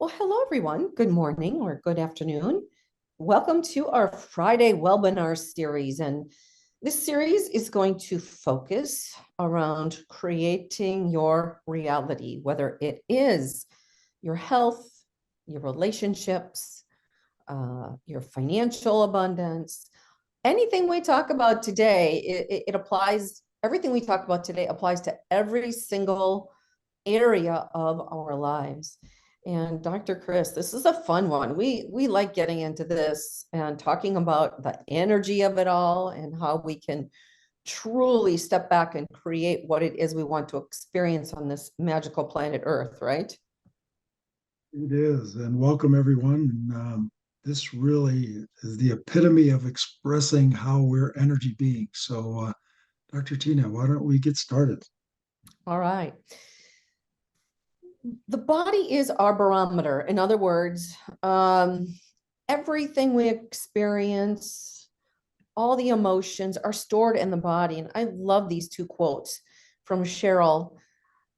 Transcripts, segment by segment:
Well, hello, everyone. Good morning or good afternoon. Welcome to our Friday webinar series. And this series is going to focus around creating your reality, whether it is your health, your relationships, your financial abundance. Anything we talk about today, it applies, everything we talk about today applies to every single area of our lives. And Dr. Chris, this is a fun one. We like getting into this and talking about the energy of it all and how we can truly step back and create what it is we want to experience on this magical planet Earth, right? It is, and welcome everyone. This really is the epitome of expressing how we're energy beings. So, Dr. Tina, why don't we get started? All right. The body is our barometer. In other words, everything we experience, all the emotions are stored in the body. And I love these two quotes from Cheryl.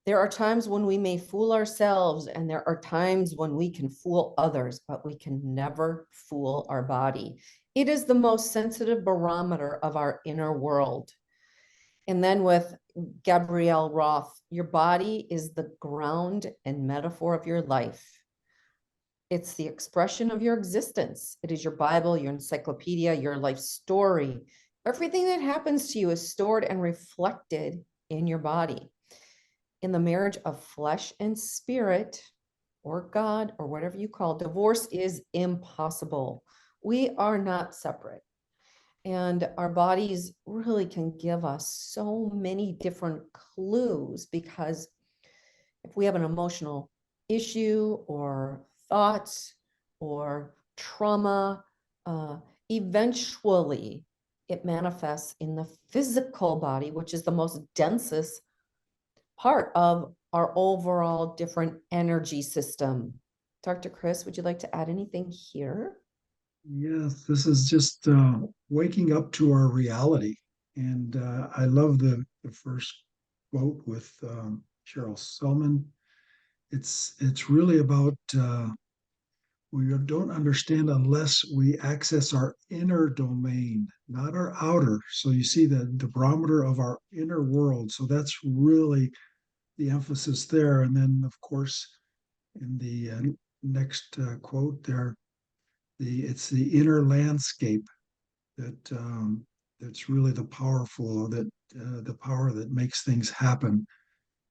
There are times when we may fool ourselves, and there are times when we can fool others, but we can never fool our body. It is the most sensitive barometer of our inner world. And then with Gabrielle Roth, your body is the ground and metaphor of your life. It's the expression of your existence. It is your Bible, your encyclopedia, your life story. Everything that happens to you is stored and reflected in your body. In the marriage of flesh and spirit, or God, or whatever you call, divorce is impossible. We are not separate. And our bodies really can give us so many different clues, because if we have an emotional issue or thoughts or trauma, eventually it manifests in the physical body, which is the most densest part of our overall different energy system. Dr. Chris, would you like to add anything here? Yes, this is just waking up to our reality. And I love the first quote with Cheryl Selman. It's really about we don't understand unless we access our inner domain, not our outer. So you see the barometer of our inner world. So that's really the emphasis there. And then, of course, in the next quote there, it's the inner landscape that's really the power that makes things happen.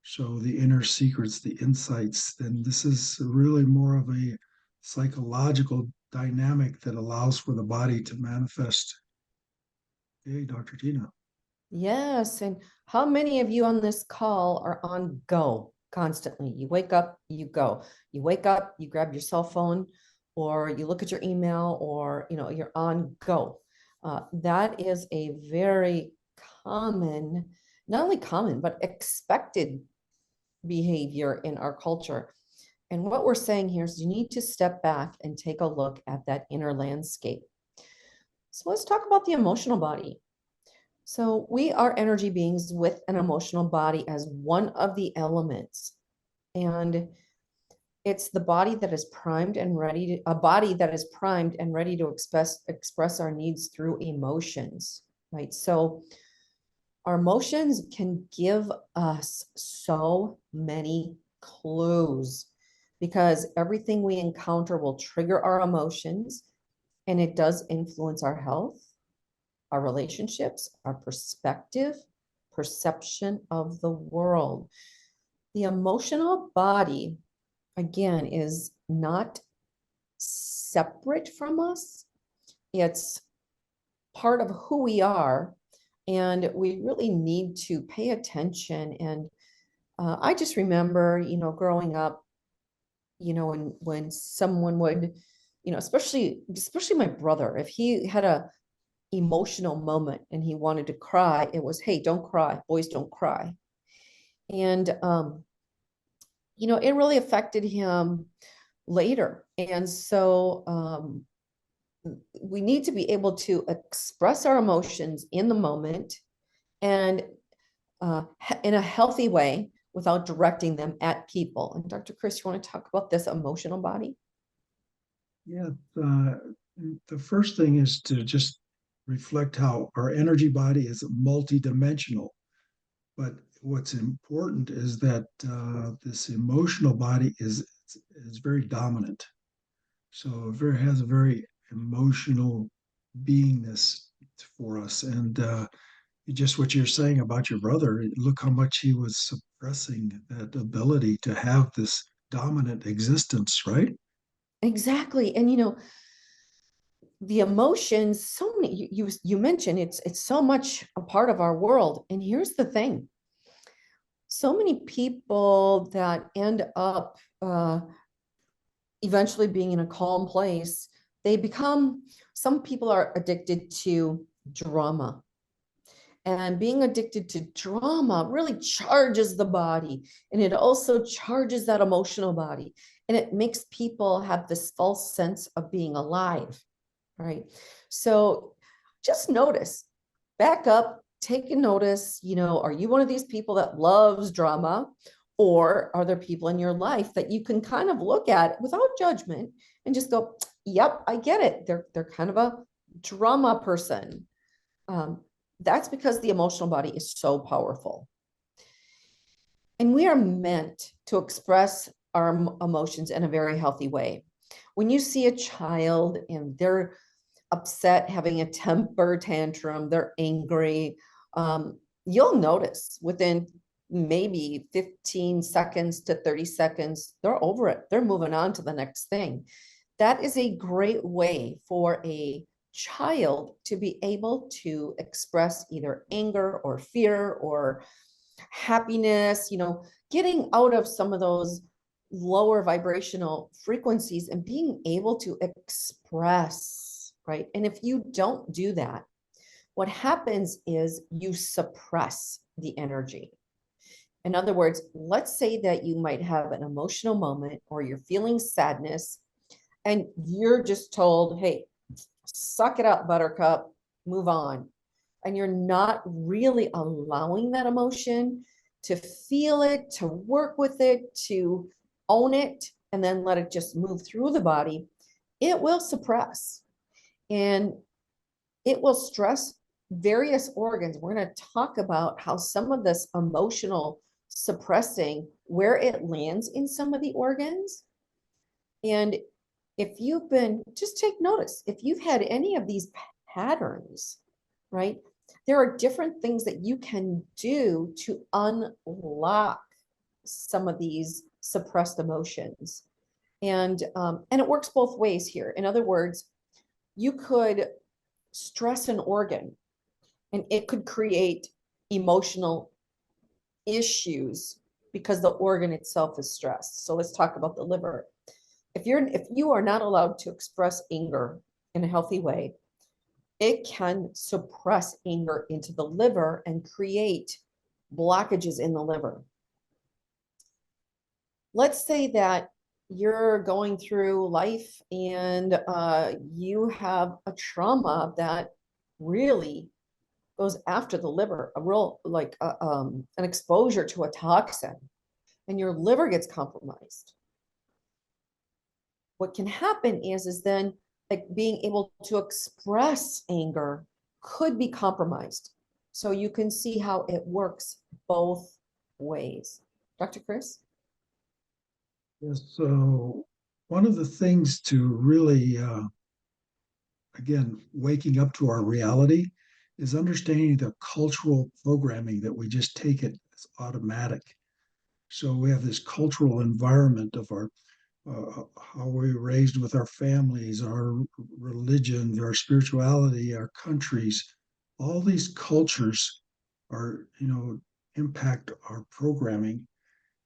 So the inner secrets, the insights, then this is really more of a psychological dynamic that allows for the body to manifest. Hey, Dr. Tina. Yes. And how many of you on this call are on go constantly? You wake up, you go. You wake up, you grab your cell phone, or you look at your email, or you're on go. That is a very common, not only common, but expected behavior in our culture. And what we're saying here is you need to step back and take a look at that inner landscape. So let's talk about the emotional body. So we are energy beings with an emotional body as one of the elements. And it's the body that is primed and ready to, a body that is primed and ready to express our needs through emotions, right? So our emotions can give us so many clues, because everything we encounter will trigger our emotions, and it does influence our health, our relationships, our perspective, perception of the world. The emotional body, again, is not separate from us. It's part of who we are, and we really need to pay attention. And I just remember, growing up, when someone would, especially my brother, if he had a emotional moment and he wanted to cry, it was, hey, don't cry, boys don't cry. And it really affected him later. And so we need to be able to express our emotions in the moment, and in a healthy way, without directing them at people. And Dr. Chris, you want to talk about this emotional body? Yeah, the first thing is to just reflect how our energy body is multidimensional. But what's important is that this emotional body is very dominant. So it has a very emotional beingness for us. And just what you're saying about your brother, look how much he was suppressing that ability to have this dominant existence, right? Exactly. And the emotions, so many, you mentioned it's so much a part of our world. And here's the thing. So many people that end up eventually being in a calm place, some people are addicted to drama. And being addicted to drama really charges the body, and it also charges that emotional body. And it makes people have this false sense of being alive, right? So just notice, back up, take a notice, are you one of these people that loves drama? Or are there people in your life that you can kind of look at without judgment and just go, yep, I get it. They're kind of a drama person. That's because the emotional body is so powerful. And we are meant to express our emotions in a very healthy way. When you see a child and they're upset, having a temper tantrum, they're angry, you'll notice within maybe 15 seconds to 30 seconds, they're over it. They're moving on to the next thing. That is a great way for a child to be able to express either anger or fear or happiness, getting out of some of those lower vibrational frequencies and being able to express, right? And if you don't do that, what happens is you suppress the energy. In other words, let's say that you might have an emotional moment or you're feeling sadness and you're just told, hey, suck it up, buttercup, move on. And you're not really allowing that emotion to feel it, to work with it, to own it, and then let it just move through the body. It will suppress and it will stress various organs. We're going to talk about how some of this emotional suppressing, where it lands in some of the organs. And if you've been, just take notice, if you've had any of these patterns, right? There are different things that you can do to unlock some of these suppressed emotions. And it works both ways here. In other words, you could stress an organ and it could create emotional issues because the organ itself is stressed. So let's talk about the liver. If you are not allowed to express anger in a healthy way, it can suppress anger into the liver and create blockages in the liver. Let's say that you're going through life and you have a trauma that really goes after the liver, a real like an exposure to a toxin, and your liver gets compromised. What can happen is then like being able to express anger could be compromised. So you can see how it works both ways. Dr. Chris? Yes, so one of the things to really, again, waking up to our reality is understanding the cultural programming that we just take it as automatic. So we have this cultural environment of our how we were raised with our families, our religions, our spirituality, our countries. All these cultures are, impact our programming.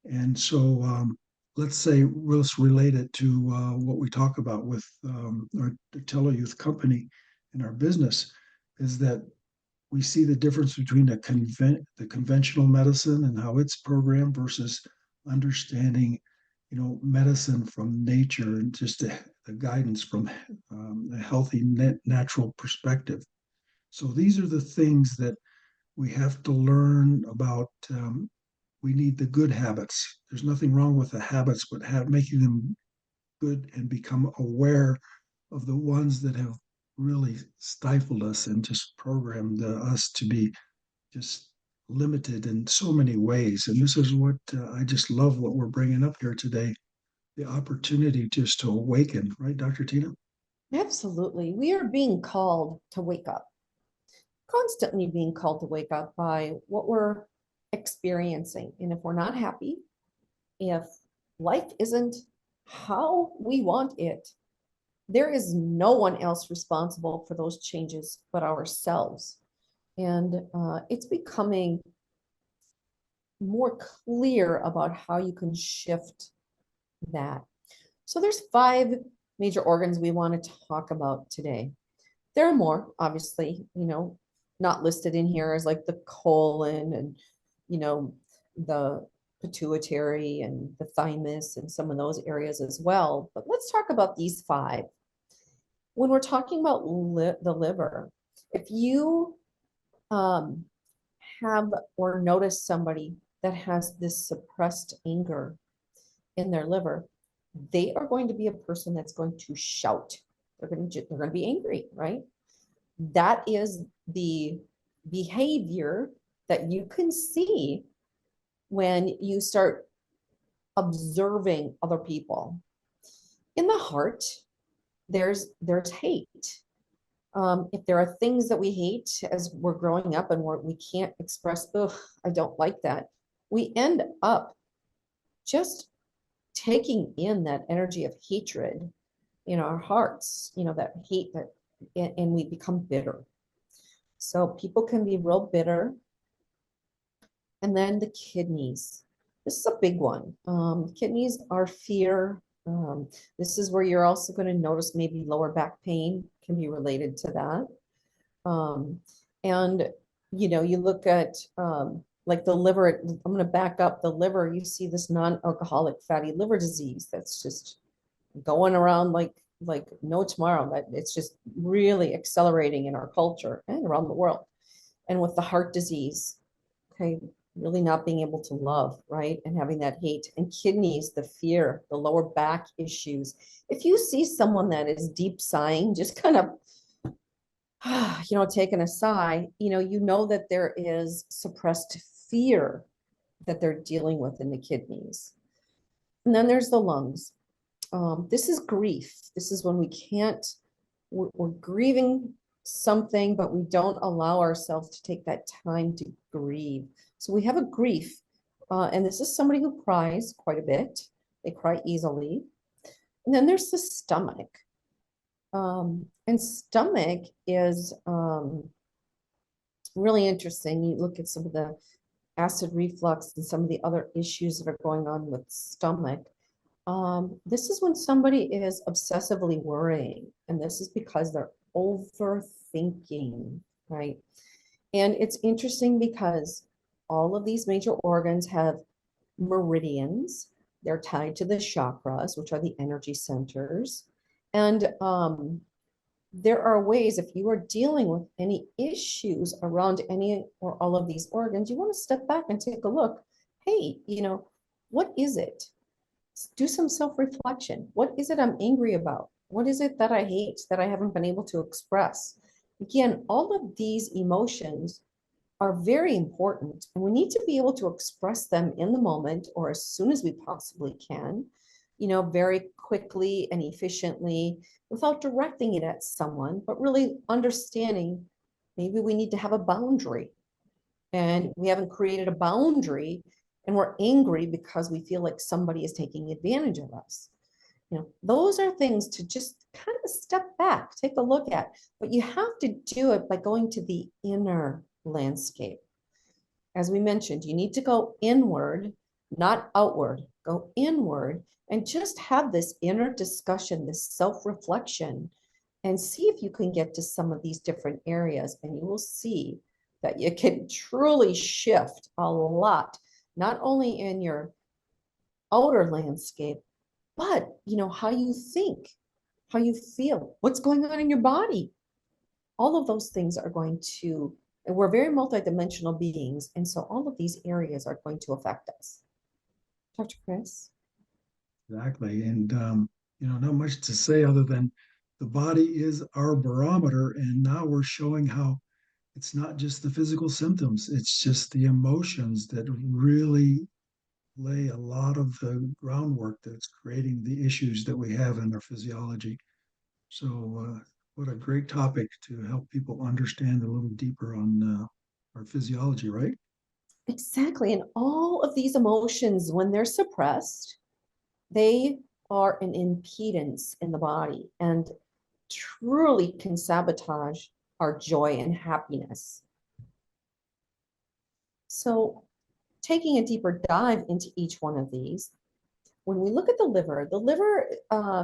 And so let's say let's relate it to what we talk about with our Telloyuth company in our business is that we see the difference between the conventional medicine and how it's programmed versus understanding, medicine from nature and just the guidance from a healthy, natural perspective. So these are the things that we have to learn about. we need the good habits. There's nothing wrong with the habits, but making them good and become aware of the ones that have really stifled us and just programmed us to be just limited in so many ways. And this is what I just love what we're bringing up here today, the opportunity just to awaken, right, Dr. Tina? Absolutely. We are being called to wake up, constantly being called to wake up by what we're experiencing. And if we're not happy, if life isn't how we want it, there is no one else responsible for those changes but ourselves. And it's becoming more clear about how you can shift that. So there's 5 major organs we want to talk about today. There are more, obviously, not listed in here as like the colon and, the pituitary and the thymus and some of those areas as well. But let's talk about these 5. When we're talking about the liver, if you have or notice somebody that has this suppressed anger in their liver, they are going to be a person that's going to shout. They're going to be angry, right? That is the behavior that you can see when you start observing other people. In the heart, there's hate. If there are things that we hate as we're growing up and we can't express, ugh, I don't like that, we end up just taking in that energy of hatred in our hearts, that hate that, and we become bitter. So people can be real bitter. And then the kidneys. This is a big one. Kidneys are fear. This is where you're also going to notice maybe lower back pain can be related to that. And, you look at like the liver, I'm going to back up the liver. You see this non-alcoholic fatty liver disease that's just going around like no tomorrow. That it's just really accelerating in our culture and around the world. And with the heart disease, okay, really not being able to love, right? And having that hate. And kidneys, the fear, the lower back issues. If you see someone that is deep sighing, just kind of, taking a sigh, you know that there is suppressed fear that they're dealing with in the kidneys. And then there's the lungs. This is grief. This is when we're grieving something, but we don't allow ourselves to take that time to grieve. So we have a grief, and this is somebody who cries quite a bit. They cry easily. And then there's the stomach. And stomach is really interesting. You look at some of the acid reflux and some of the other issues that are going on with stomach. This is when somebody is obsessively worrying, and this is because they're overthinking, right? And it's interesting because all of these major organs have meridians. They're tied to the chakras, which are the energy centers. And there are ways, if you are dealing with any issues around any or all of these organs, you want to step back and take a look. Hey, what is it? Do some self-reflection. What is it I'm angry about? What is it that I hate that I haven't been able to express? Again, all of these emotions are very important, and we need to be able to express them in the moment or as soon as we possibly can, very quickly and efficiently without directing it at someone, but really understanding maybe we need to have a boundary, and we haven't created a boundary and we're angry because we feel like somebody is taking advantage of us. Those are things to just kind of step back, take a look at, but you have to do it by going to the inner landscape. As we mentioned, you need to go inward, not outward. Go inward and just have this inner discussion, this self-reflection, and see if you can get to some of these different areas, and you will see that you can truly shift a lot, not only in your outer landscape, but how you think, how you feel, what's going on in your body. All of those things are going to And we're very multidimensional beings. And so all of these areas are going to affect us. Dr. Chris? Exactly. And, not much to say other than the body is our barometer. And now we're showing how it's not just the physical symptoms, it's just the emotions that really lay a lot of the groundwork that's creating the issues that we have in our physiology. So, what a great topic to help people understand a little deeper on our physiology, right? Exactly. And all of these emotions, when they're suppressed, they are an impedance in the body and truly can sabotage our joy and happiness. So, taking a deeper dive into each one of these, when we look at the liver,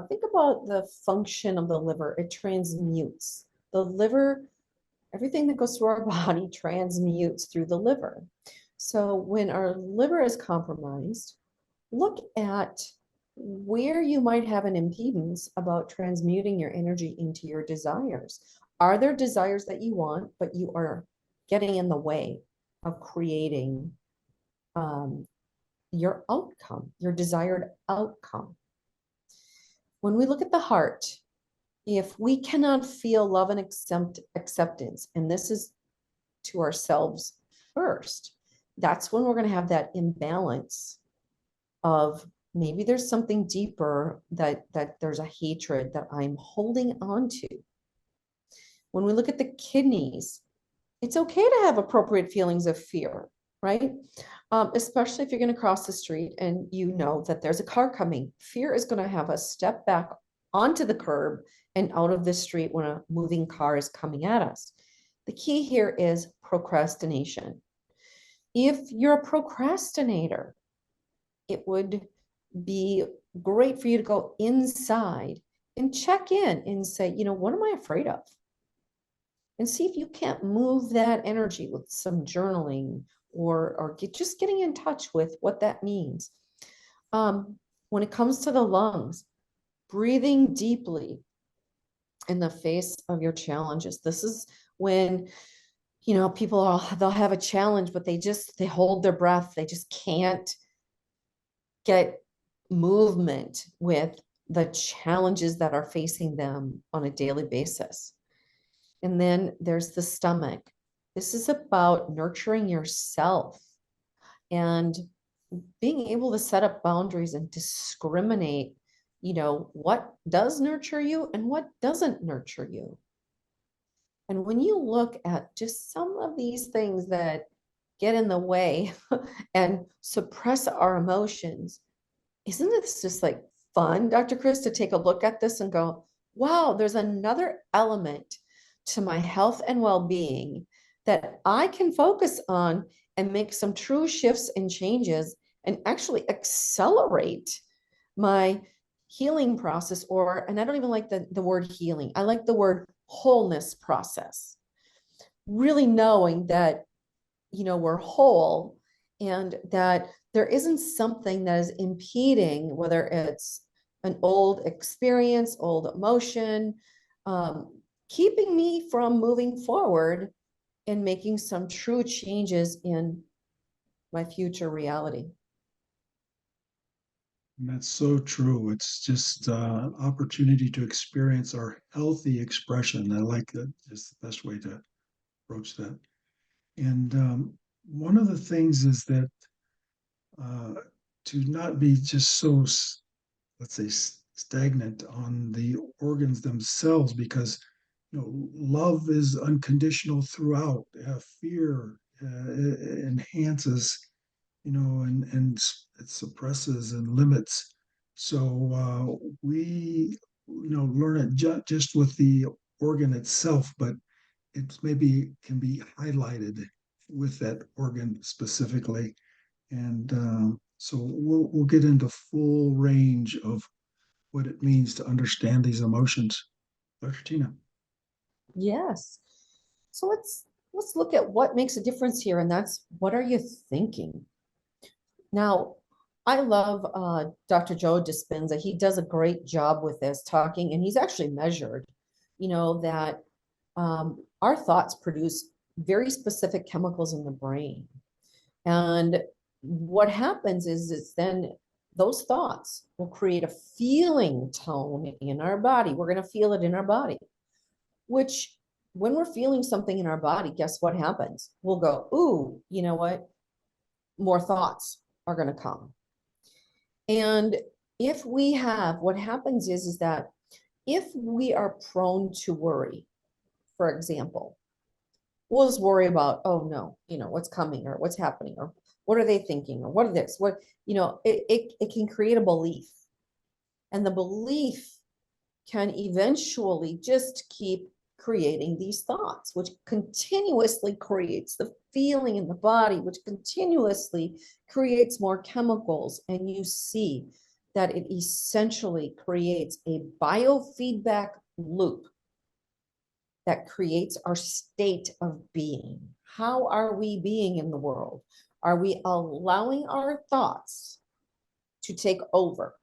think about the function of the liver. It transmutes. The liver, everything that goes through our body transmutes through the liver. So when our liver is compromised, look at where you might have an impedance about transmuting your energy into your desires. Are there desires that you want, but you are getting in the way of creating your outcome, your desired outcome? When we look at the heart, if we cannot feel love and acceptance, and this is to ourselves first, that's when we're going to have that imbalance of maybe there's something deeper that there's a hatred that I'm holding on to. When we look at the kidneys, it's okay to have appropriate feelings of fear, right? Especially if you're going to cross the street and you know that there's a car coming. Fear is going to have us step back onto the curb and out of the street when a moving car is coming at us. The key here is procrastination. If you're a procrastinator, it would be great for you to go inside and check in and say, what am I afraid of? And see if you can't move that energy with some journaling or just getting in touch with what that means. When it comes to the lungs, breathing deeply in the face of your challenges. This is when people they'll have a challenge, but they hold their breath. They just can't get movement with the challenges that are facing them on a daily basis. And then there's the stomach. This is about nurturing yourself and being able to set up boundaries and discriminate, what does nurture you and what doesn't nurture you. And when you look at just some of these things that get in the way and suppress our emotions, isn't this just like fun, Dr. Chris, to take a look at this and go, wow, there's another element to my health and well-being that I can focus on and make some true shifts and changes and actually accelerate my healing process, and I don't even like the word healing. I like the word wholeness process. Really knowing that, we're whole and that there isn't something that is impeding, whether it's an old experience, old emotion, keeping me from moving forward and making some true changes in my future reality. And that's so true. It's just opportunity to experience our healthy expression. I like that. It's the best way to approach that. And one of the things is that uh, to not be just so, let's say, stagnant on the organs themselves, because love is unconditional throughout. Fear enhances, and it suppresses and limits. So we, learn it just with the organ itself, but it maybe can be highlighted with that organ specifically. And so we'll get into full range of what it means to understand these emotions. Dr. Tina. Yes. So let's look at what makes a difference here, and that's what are you thinking? Now, I love Dr. Joe Dispenza. He does a great job with this talking, and he's actually measured, that our thoughts produce very specific chemicals in the brain. And what happens is then those thoughts will create a feeling tone in our body. We're going to feel it in our body, which when we're feeling something in our body, guess what happens? We'll go, ooh, you know what? More thoughts are going to come. And if we have, what happens is that if we are prone to worry, for example, we'll just worry about, oh no, what's coming or what's happening or what are they thinking or what are this, it can create a belief. And the belief can eventually just keep creating these thoughts, which continuously creates the feeling in the body, which continuously creates more chemicals. And you see that it essentially creates a biofeedback loop that creates our state of being. How are we being in the world? Are we allowing our thoughts to take over?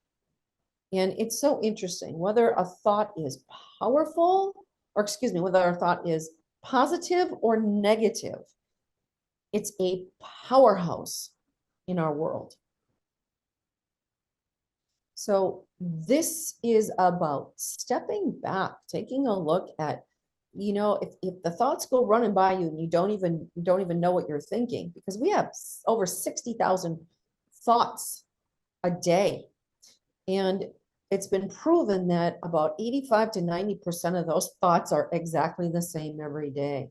And it's so interesting whether a thought is powerful, or excuse me, whether our thought is positive or negative. It's a powerhouse in our world. So this is about stepping back, taking a look at, if the thoughts go running by you and you don't even know what you're thinking, because we have over 60,000 thoughts a day. And it's been proven that about 85 to 90% of those thoughts are exactly the same every day.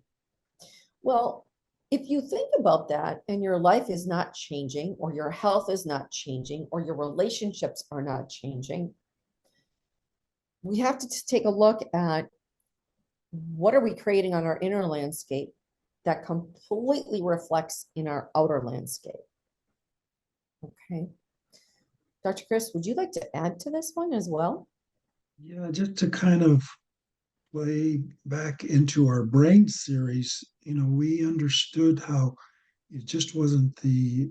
Well, if you think about that and your life is not changing, or your health is not changing, or your relationships are not changing, we have to take a look at what are we creating on our inner landscape that completely reflects in our outer landscape. Okay. Dr. Chris, would you like to add to this one as well? Yeah, just to kind of play back into our brain series, we understood how it just wasn't the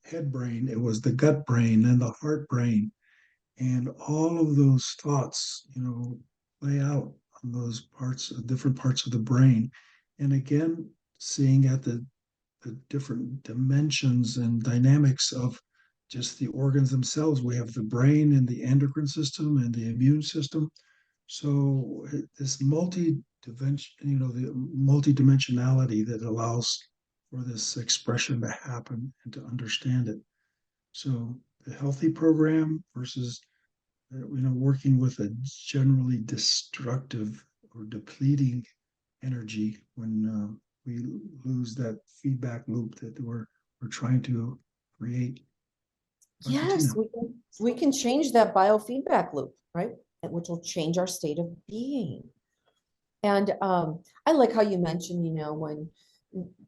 head brain, it was the gut brain and the heart brain. And all of those thoughts, play out on those different parts of the brain. And again, seeing at the different dimensions and dynamics of just the organs themselves. We have the brain and the endocrine system and the immune system. So this multi-dimension, the multi-dimensionality that allows for this expression to happen and to understand it. So the healthy program versus working with a generally destructive or depleting energy when we lose that feedback loop that we're trying to create. Yes, we can change that biofeedback loop, right? Which will change our state of being. And I like how you mentioned, when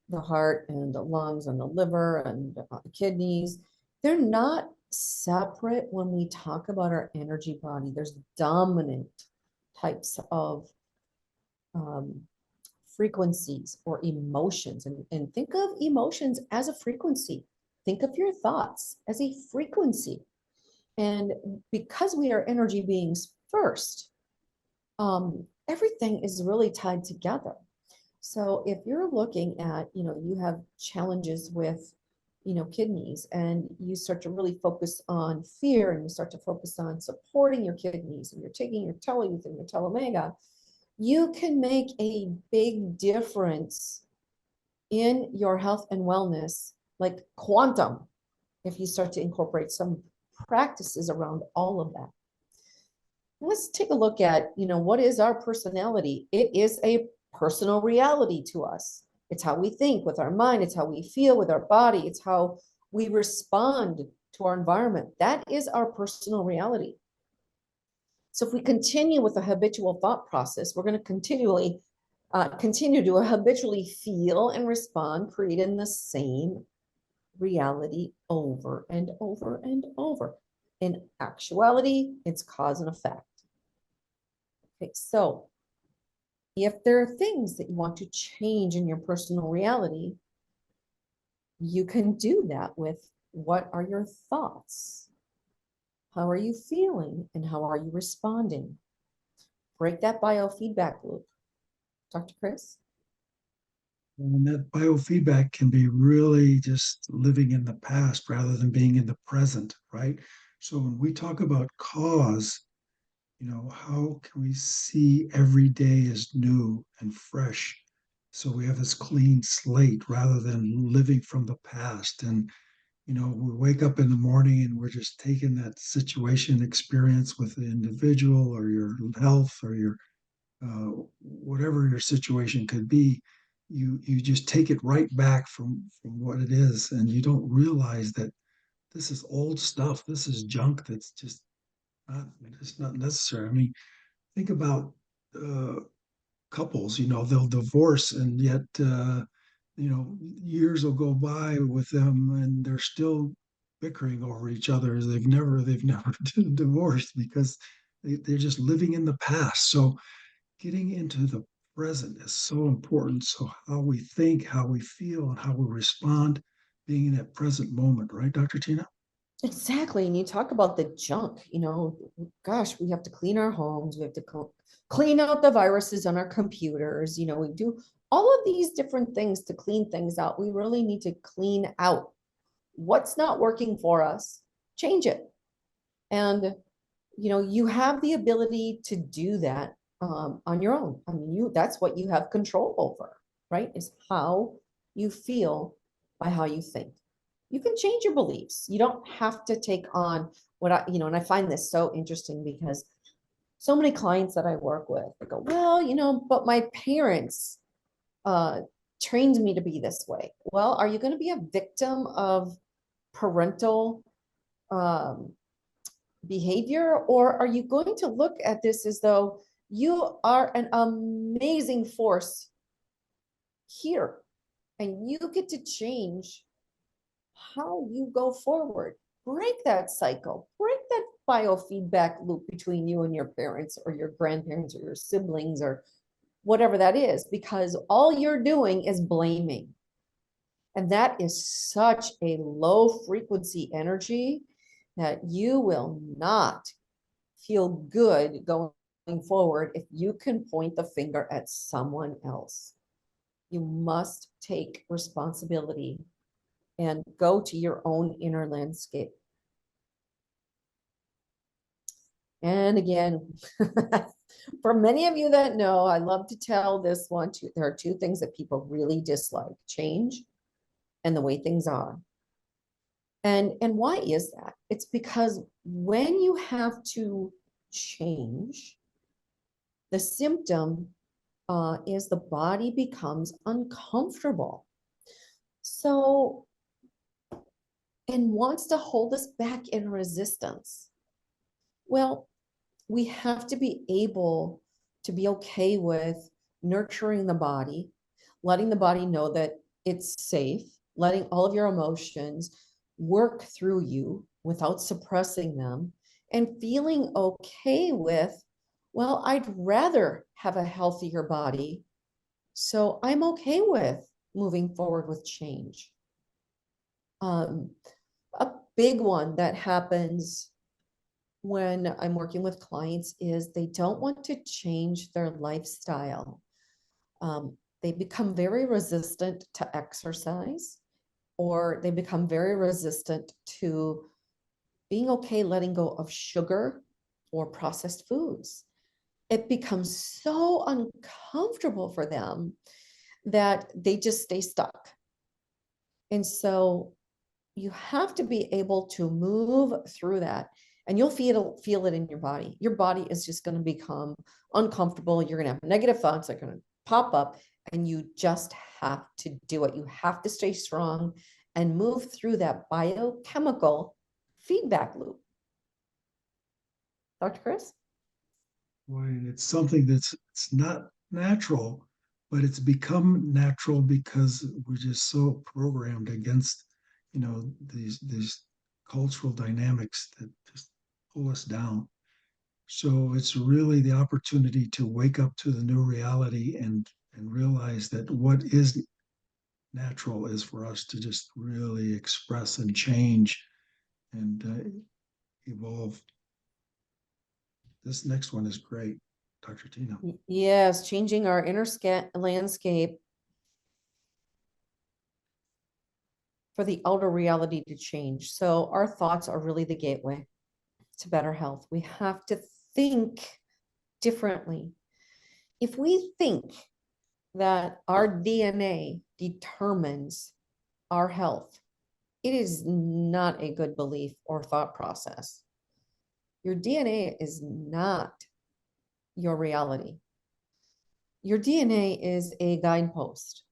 the heart and the lungs and the liver and the kidneys, they're not separate when we talk about our energy body. There's dominant types of frequencies or emotions. And think of emotions as a frequency. Think of your thoughts as a frequency. And because we are energy beings first, everything is really tied together. So if you're looking at, you have challenges with, kidneys, and you start to really focus on fear, and you start to focus on supporting your kidneys, and you're taking your tello유스 and your telomega, you can make a big difference in your health and wellness, like quantum, if you start to incorporate some practices around all of that. Let's take a look at, what is our personality? It is a personal reality to us. It's how we think with our mind. It's how we feel with our body. It's how we respond to our environment. That is our personal reality. So if we continue with a habitual thought process, we're going to continue to habitually feel and respond, creating the same reality over and over and over. In actuality, it's cause and effect. Okay, so if there are things that you want to change in your personal reality, you can do that with what are your thoughts? How are you feeling and how are you responding? Break that biofeedback loop. Dr. Chris? And that biofeedback can be really just living in the past rather than being in the present, right? So when we talk about cause, how can we see every day as new and fresh? So we have this clean slate rather than living from the past. And, we wake up in the morning and we're just taking that situation experience with the individual or your health or your whatever your situation could be, you just take it right back from what it is, and you don't realize that this is old stuff. This is junk that's not it's not necessary. I mean, think about uh, couples. They'll divorce, and yet years will go by with them, and they're still bickering over each other. They've never divorced because they're just living in the past. So getting into the present is so important. So how we think, how we feel, and how we respond, being in that present moment, right, Dr. Tina? Exactly. And you talk about the junk, gosh, we have to clean our homes. We have to clean out the viruses on our computers. We do all of these different things to clean things out. We really need to clean out what's not working for us, change it. And, you have the ability to do that on your own. I mean, that's what you have control over, right? Is how you feel by how you think. You can change your beliefs. You don't have to take on and I find this so interesting because so many clients that I work with, they go, well, but my parents uh, trained me to be this way. Well, are you going to be a victim of parental um, behavior, or are you going to look at this as though you are an amazing force here and you get to change how you go forward? Break that cycle, break that biofeedback loop between you and your parents or your grandparents or your siblings or whatever that is, because all you're doing is blaming. And that is such a low frequency energy that you will not feel good going forward if you can point the finger at someone else. You must take responsibility and go to your own inner landscape. And again, for many of you that know, I love to tell this one too. There are two things that people really dislike: change and the way things are. And why is that? It's because when you have to change, the symptom is the body becomes uncomfortable. So, and wants to hold us back in resistance. Well, we have to be able to be okay with nurturing the body, letting the body know that it's safe, letting all of your emotions work through you without suppressing them, and feeling okay with, well, I'd rather have a healthier body. So I'm okay with moving forward with change. Um, a big one that happens when I'm working with clients is they don't want to change their lifestyle. They become very resistant to exercise, or they become very resistant to being okay letting go of sugar or processed foods. It becomes so uncomfortable for them that they just stay stuck. And so you have to be able to move through that, and you'll feel it in your body. Your body is just going to become uncomfortable. You're going to have negative thoughts that are going to pop up, and you just have to do it. You have to stay strong and move through that biochemical feedback loop. Dr. Chris? Boy, it's something it's not natural, but it's become natural because we're just so programmed against, these cultural dynamics that just pull us down. So it's really the opportunity to wake up to the new reality and realize that what is natural is for us to just really express and change and evolve. This next one is great, Dr. Tina. Yes, changing our inner landscape for the outer reality to change. So our thoughts are really the gateway to better health. We have to think differently. If we think that our DNA determines our health, it is not a good belief or thought process. Your DNA is not your reality. Your DNA is a guidepost,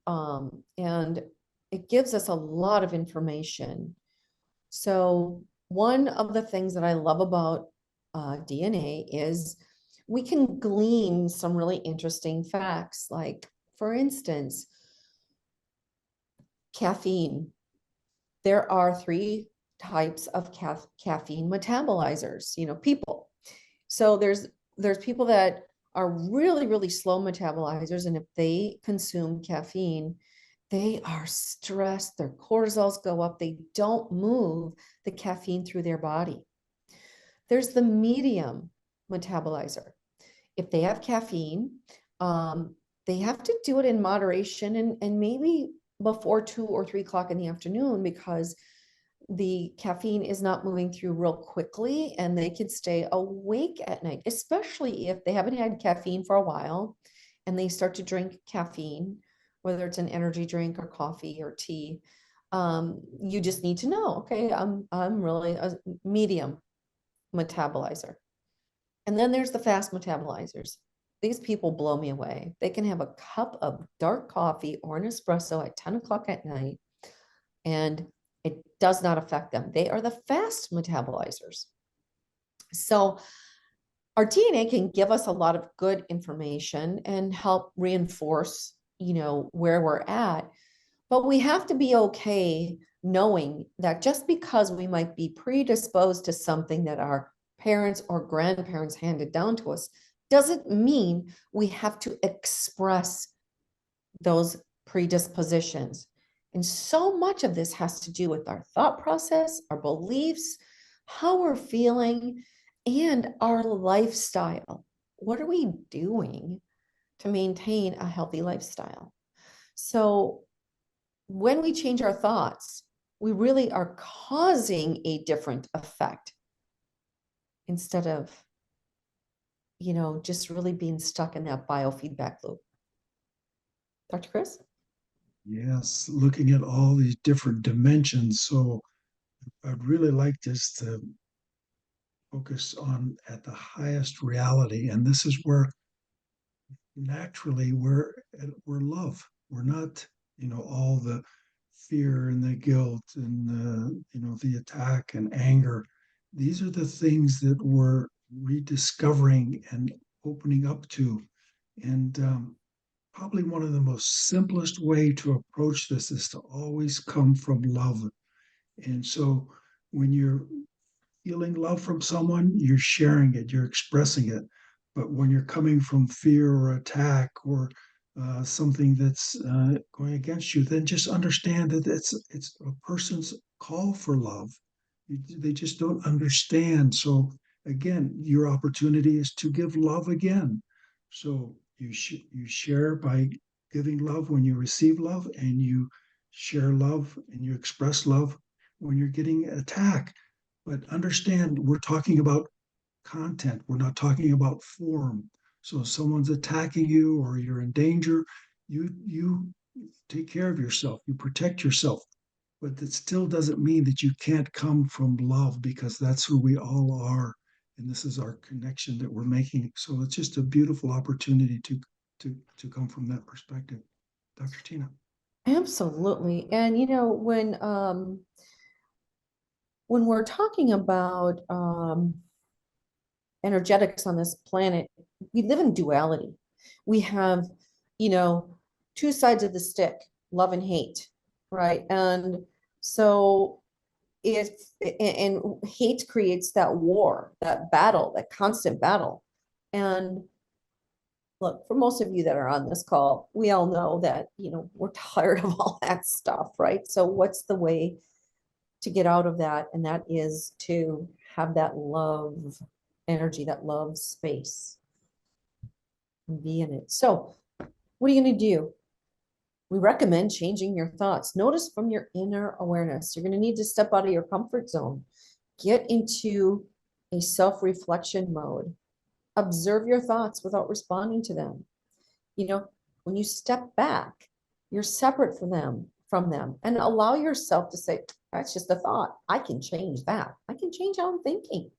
and it gives us a lot of information. So one of the things that I love about DNA is we can glean some really interesting facts. Like, for instance, caffeine. There are 3 types of caffeine metabolizers, people. So there's people that are really, really slow metabolizers. And if they consume caffeine, they are stressed, their cortisols go up, they don't move the caffeine through their body. There's the medium metabolizer. If they have caffeine, they have to do it in moderation and maybe before 2 or 3 o'clock in the afternoon, because the caffeine is not moving through real quickly and they could stay awake at night, especially if they haven't had caffeine for a while and they start to drink caffeine, whether it's an energy drink or coffee or tea. You just need to know, okay, I'm really a medium metabolizer. And then there's the fast metabolizers. These people blow me away. They can have a cup of dark coffee or an espresso at 10 o'clock at night, and it does not affect them. They are the fast metabolizers. So our DNA can give us a lot of good information and help reinforce, where we're at. But we have to be okay knowing that just because we might be predisposed to something that our parents or grandparents handed down to us doesn't mean we have to express those predispositions. And so much of this has to do with our thought process, our beliefs, how we're feeling, and our lifestyle. What are we doing to maintain a healthy lifestyle? So when we change our thoughts, we really are causing a different effect instead of, just really being stuck in that biofeedback loop. Dr. Chris? Yes, looking at all these different dimensions. So I'd really like just to focus on at the highest reality. And this is where naturally we're love. We're not, all the fear and the guilt and the attack and anger. These are the things that we're rediscovering and opening up to. And probably one of the most simplest way to approach this is to always come from love. And so when you're feeling love from someone, you're sharing it, you're expressing it. But when you're coming from fear or attack or something that's going against you, then just understand that it's a person's call for love. They just don't understand. So again, your opportunity is to give love again. So you share by giving love when you receive love, and you share love and you express love when you're getting attack. But understand, we're talking about content. We're not talking about form. So if someone's attacking you or you're in danger, you take care of yourself. You protect yourself. But that still doesn't mean that you can't come from love, because that's who we all are. And this is our connection that we're making. So it's just a beautiful opportunity to come from that perspective. Dr. Tina. Absolutely. And when we're talking about energetics on this planet, we live in duality. We have, 2 sides of the stick, love and hate, right? And so if and hate creates that war, that battle, that constant battle. And look, for most of you that are on this call, we all know that, we're tired of all that stuff, right? So what's the way to get out of that? And that is to have that love energy, that love space, and be in it. So what are you going to do? We recommend changing your thoughts. Notice from your inner awareness. You're going to need to step out of your comfort zone. Get into a self-reflection mode. Observe your thoughts without responding to them. You know, when you step back, you're separate from them, and allow yourself to say, that's just a thought. I can change that. I can change how I'm thinking.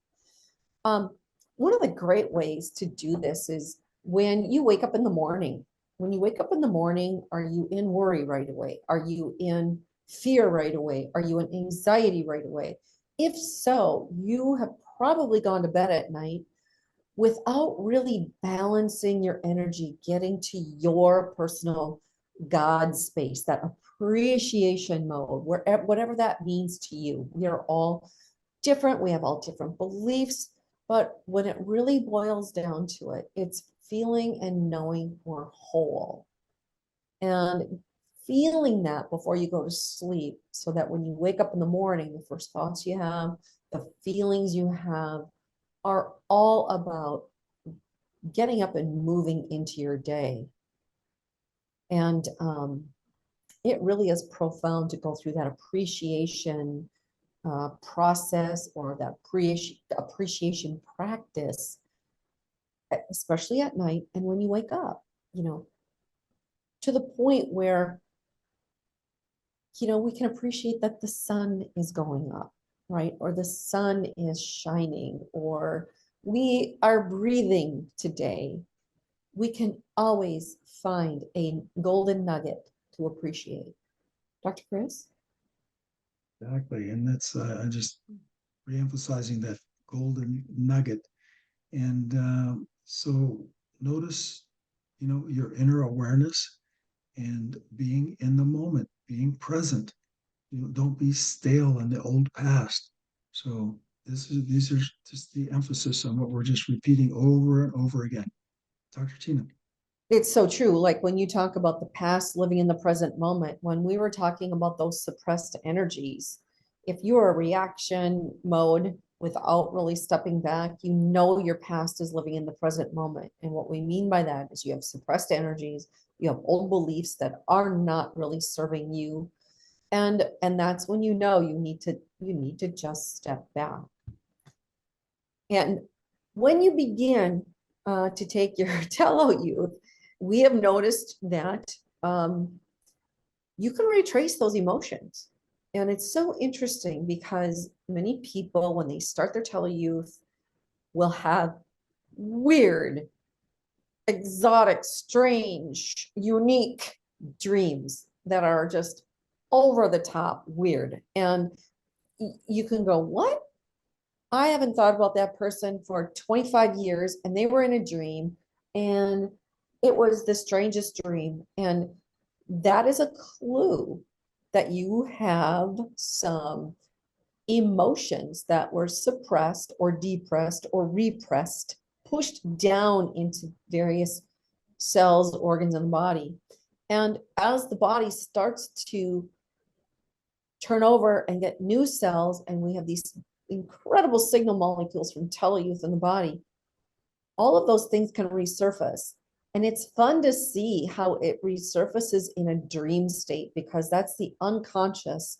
Um, One of the great ways to do this is when you wake up in the morning. When you wake up in the morning, are you in worry right away? Are you in fear right away? Are you in anxiety right away? If so, you have probably gone to bed at night without really balancing your energy, getting to your personal God space, that appreciation mode, whatever that means to you. We are all different. We have all different beliefs. But when it really boils down to it, it's feeling and knowing we're whole. And feeling that before you go to sleep, so that when you wake up in the morning, the first thoughts you have, the feelings you have are all about getting up and moving into your day. And it really is profound to go through that appreciation process, or that appreciation practice, especially at night and when you wake up, to the point where, we can appreciate that the sun is going up, right? Or the sun is shining, or we are breathing today. We can always find a golden nugget to appreciate. Dr. Chris? Exactly. And that's, I'm just reemphasizing that golden nugget. And so notice, your inner awareness and being in the moment, being present. Don't be stale in the old past. So these are just the emphasis on what we're just repeating over and over again. Dr. Tina. It's so true. Like when you talk about the past, living in the present moment, when we were talking about those suppressed energies, if you're a reaction mode without really stepping back, your past is living in the present moment. And what we mean by that is you have suppressed energies, you have old beliefs that are not really serving you. And that's when you need to just step back. And when you begin to take your Youth, we have noticed that you can retrace those emotions. And it's so interesting because many people, when they start their Youth, will have weird, exotic, strange, unique dreams that are just over the top weird. And you can go, what? I haven't thought about that person for 25 years, and they were in a dream, and it was the strangest dream. And that is a clue that you have some emotions that were suppressed or depressed or repressed, pushed down into various cells, organs in the body. And as the body starts to turn over and get new cells, and we have these incredible signal molecules from Tello유th in the body, all of those things can resurface. And it's fun to see how it resurfaces in a dream state, because that's the unconscious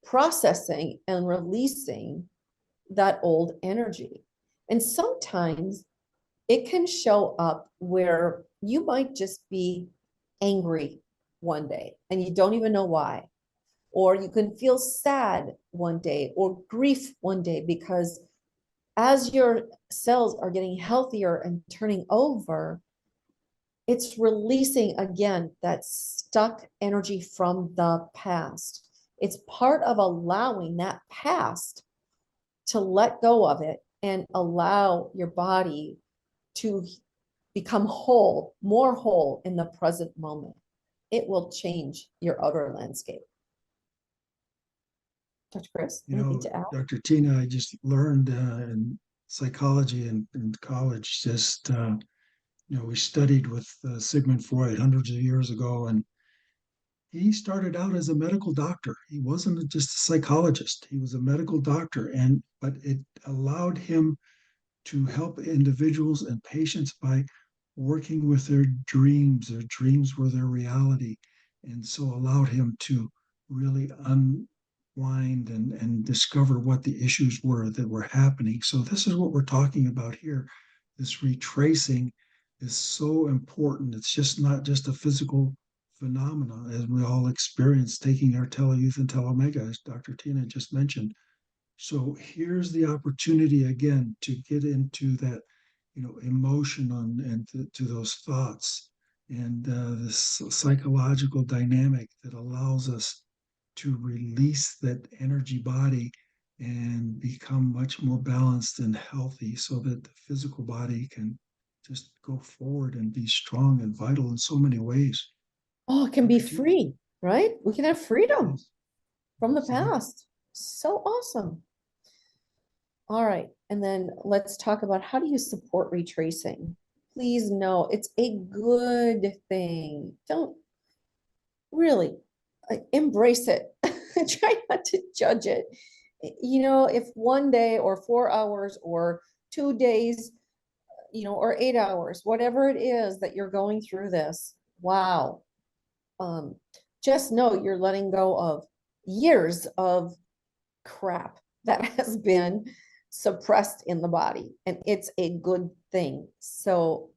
processing and releasing that old energy. And sometimes it can show up where you might just be angry one day and you don't even know why. Or you can feel sad one day or grief one day, because as your cells are getting healthier and turning over, it's releasing again that stuck energy from the past. It's part of allowing that past to let go of it and allow your body to become whole, more whole in the present moment. It will change your outer landscape. Dr. Chris, anything to add? Dr. Tina, I just learned in psychology in college, we studied with Sigmund Freud hundreds of years ago, and he started out as a medical doctor. He wasn't just a psychologist. He was a medical doctor, but it allowed him to help individuals and patients by working with their dreams. Their dreams were their reality. and so allowed him to really unwind and discover what the issues were that were happening. So this is what we're talking about here. This retracing is so important. It's just not just a physical phenomena as we all experience taking our tel-youth and tel-omega, as Dr. Tina just mentioned. So here's the opportunity again to get into that, emotion and to those thoughts and this psychological dynamic that allows us to release that energy body and become much more balanced and healthy so that the physical body can just go forward and be strong and vital in so many ways. Oh, it can be Dr. Tina? free, right? We can have freedom Yes, from the absolutely. past. So awesome. All right. And then let's talk about how do you support retracing? Please know it's a good thing. Don't really embrace it. Try not to judge it. If one day or 4 hours or 2 days, or 8 hours, whatever it is that you're going through this, wow. Um, just know you're letting go of years of crap that has been suppressed in the body, and it's a good thing. So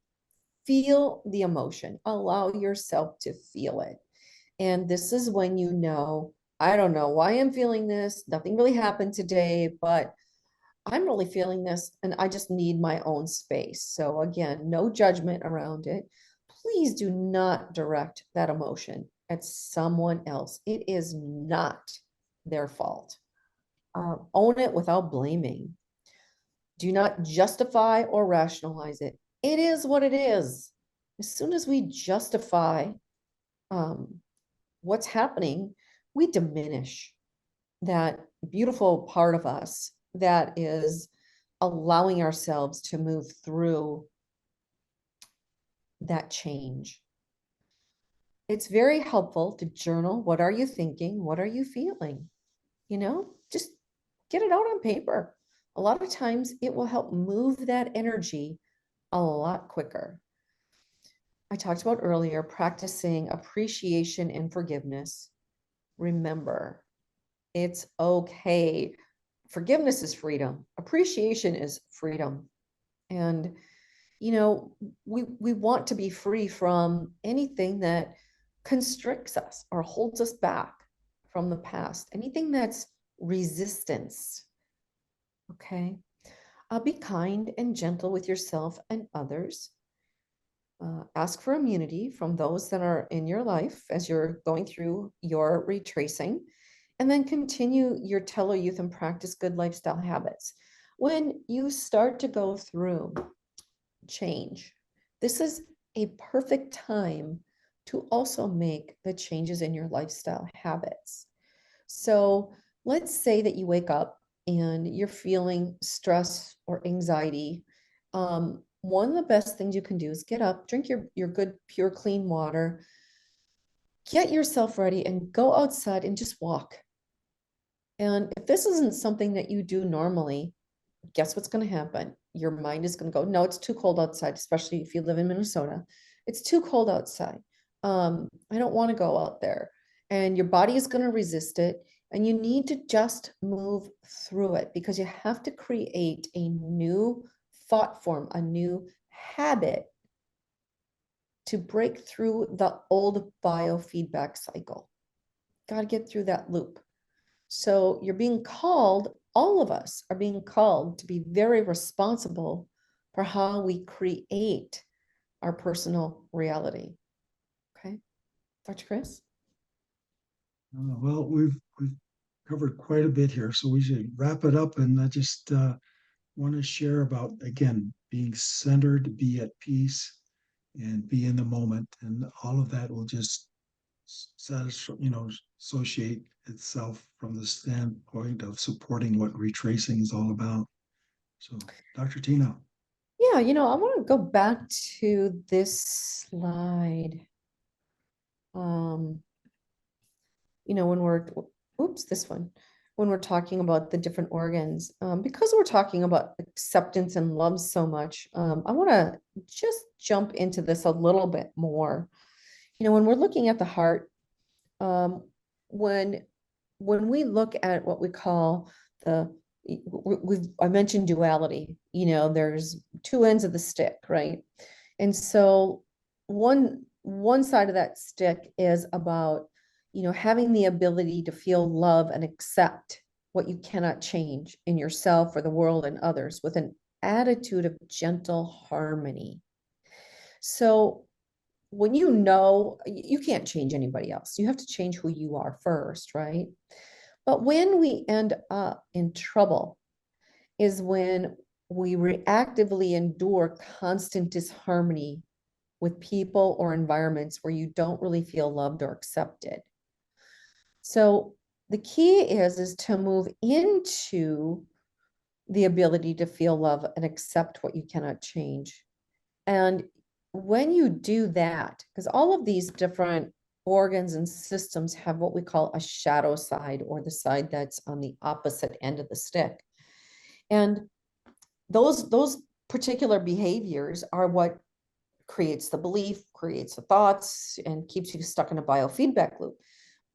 feel the emotion, allow yourself to feel it. And this is when I don't know why I'm feeling this. Nothing really happened today, but I'm really feeling this and I just need my own space. So, again, no judgment around it. Please do not direct that emotion at someone else. It is not their fault. Own it without blaming. Do not justify or rationalize it. It is what it is. As soon as we justify um, what's happening, we diminish that beautiful part of us that is allowing ourselves to move through that change. It's very helpful to journal. What are you thinking? What are you feeling? Just get it out on paper. A lot of times it will help move that energy a lot quicker. I talked about earlier practicing appreciation and forgiveness. Remember, it's okay. Forgiveness is freedom. Appreciation is freedom. And we want to be free from anything that constricts us or holds us back from the past, anything that's resistance. Okay. Be kind and gentle with yourself and others. Ask for immunity from those that are in your life as you're going through your retracing, and then continue your tel-youth and practice good lifestyle habits. When you start to go through change, this is a perfect time to also make the changes in your lifestyle habits. So let's say that you wake up and you're feeling stress or anxiety. One of the best things you can do is get up, drink your good, pure, clean water, get yourself ready, and go outside and just walk. And if this isn't something that you do normally, guess what's going to happen? Your mind is going to go, no, it's too cold outside, especially if you live in Minnesota. It's too cold outside. I don't want to go out there. And your body is going to resist it. And you need to just move through it because you have to create a new thought form, a new habit to break through the old biofeedback cycle. Got to get through that loop. So you're being called, all of us are being called to be very responsible for how we create our personal reality. Okay, Dr. Chris? Well, we've covered quite a bit here, so we should wrap it up. And I just want to share about again being centered, be at peace, and be in the moment, and all of that will just associate itself from the standpoint of supporting what retracing is all about. So, Dr. Tina. Yeah, I want to go back to this slide. Um, when this one, when we're talking about the different organs, because we're talking about acceptance and love so much, I want to just jump into this a little bit more. When we're looking at the heart, um, when we look at what we call I mentioned duality, there's two ends of the stick, right? And so one side of that stick is about, having the ability to feel love and accept what you cannot change in yourself or the world and others with an attitude of gentle harmony. So when you can't change anybody else, you have to change who you are first, right? But when we end up in trouble is when we reactively endure constant disharmony with people or environments where you don't really feel loved or accepted. So the key is to move into the ability to feel love and accept what you cannot change. And when you do that, because all of these different organs and systems have what we call a shadow side, or the side that's on the opposite end of the stick. And those particular behaviors are what creates the belief, creates the thoughts, and keeps you stuck in a biofeedback loop.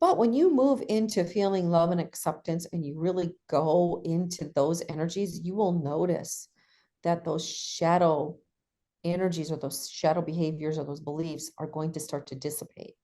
But when you move into feeling love and acceptance and you really go into those energies, you will notice that those shadow energies or those shadow behaviors or those beliefs are going to start to dissipate.